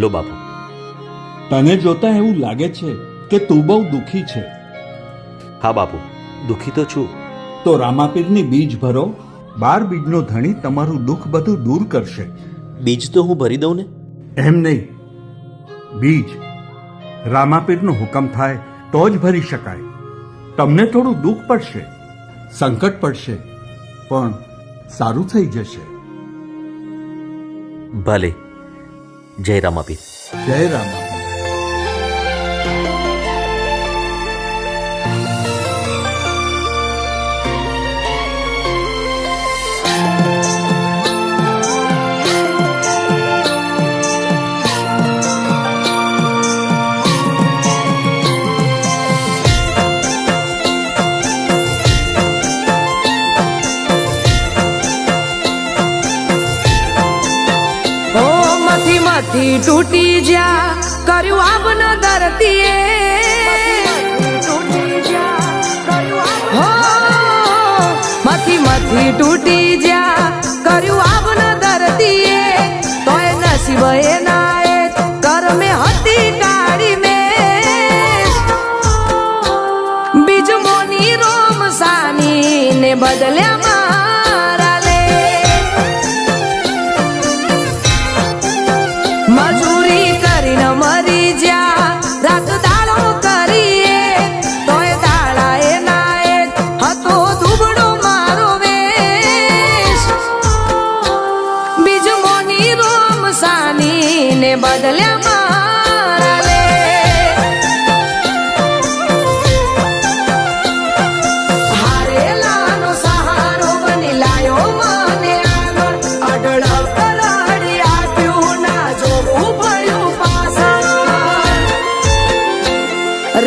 લો બાપુ. તને જોતા એવું લાગે છે કે તું બહુ દુઃખી છે. હા બાપુ, દુઃખી તો છું. તો રામાપીરની બીજ ભરો. 12 બીજનો ધણી તમારું દુઃખ બધું દૂર કરશે. બીજ તો હું ભરી દઉં ને. એમ નહીં, બીજ રામાપીરનો હુકમ થાય તો જ ભરી શકાય. તમને થોડું દુઃખ પડશે, સંકટ પડશે, પણ સારું થઈ જશે. ભલે. જય રામાપીર. જય રામાપીર. થી તૂટી જા કર્યું આપન ધરતીએ, હો મથી મથી તૂટી જા કર્યું આપન ધરતીએ, તોય નસીબ એના એ કરમે હતી કાઢી મે બીજ મોની રોમ સાની ને બદલ્યા મજૂરી કરીને મરી જા રાત દાડો કરીએ, તોય દાડા એના એ હતો દુબળો મારો વેશ બીજ મોની રોમ સાની ને બદલ્યા મારા લે. હારેલાનો સહારો બની લાયો મને આગળ અડળ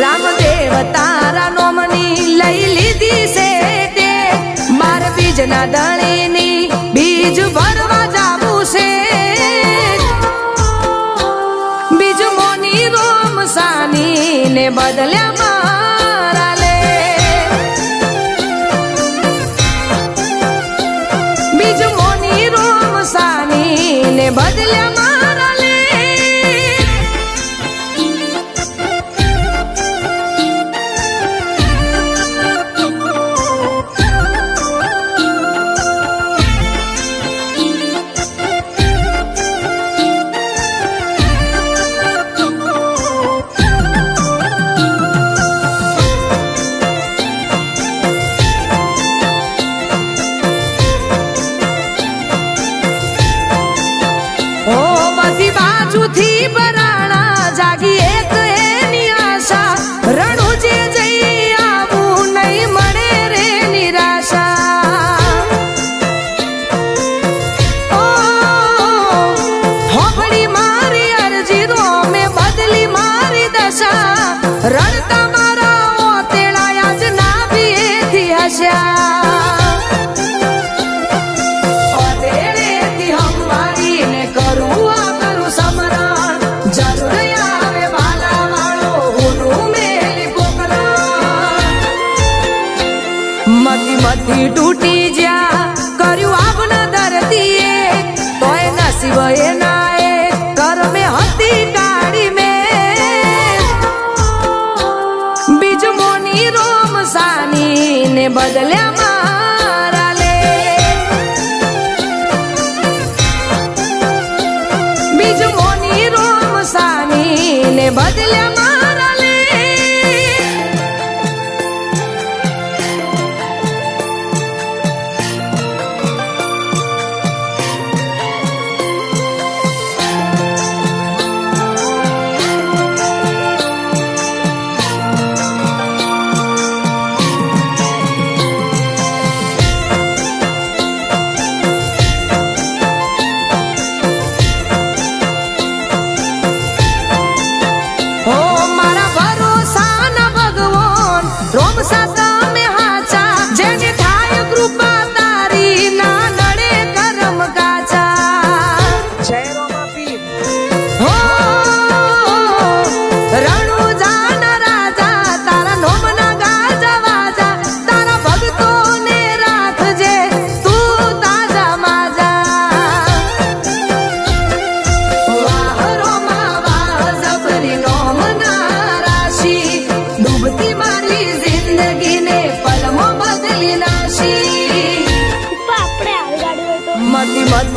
રામદેવ તારા નોમની લઈ લીધી છે તે, માર બીજના દણીની બીજ ભરવા જાવું છે બીજ મોની રોમ સાની ને બદલ્યા મારા લે બીજ મોની રોમ સાની ને બદલ્યા મારા લે. બાજુથી બરાણા જાગી એક એની આશા, રણુજે જઈ આવું નહીં મળે રે નિરાશા. ઓ હોબળી મારી અરજી રો મેં બદલી મારી દશા, રણતા મારા ઓતેળાયા જ ના ભીએથી હસ્યા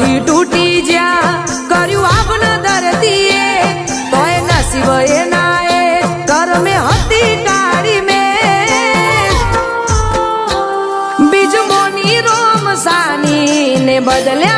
બધી તૂટી જ્યાં કર્યું આપના દર્દીએ તોય નસીબ એના એ કરમે હતી કાળી મેં બીજ મોની રોમ સાની ને બદલે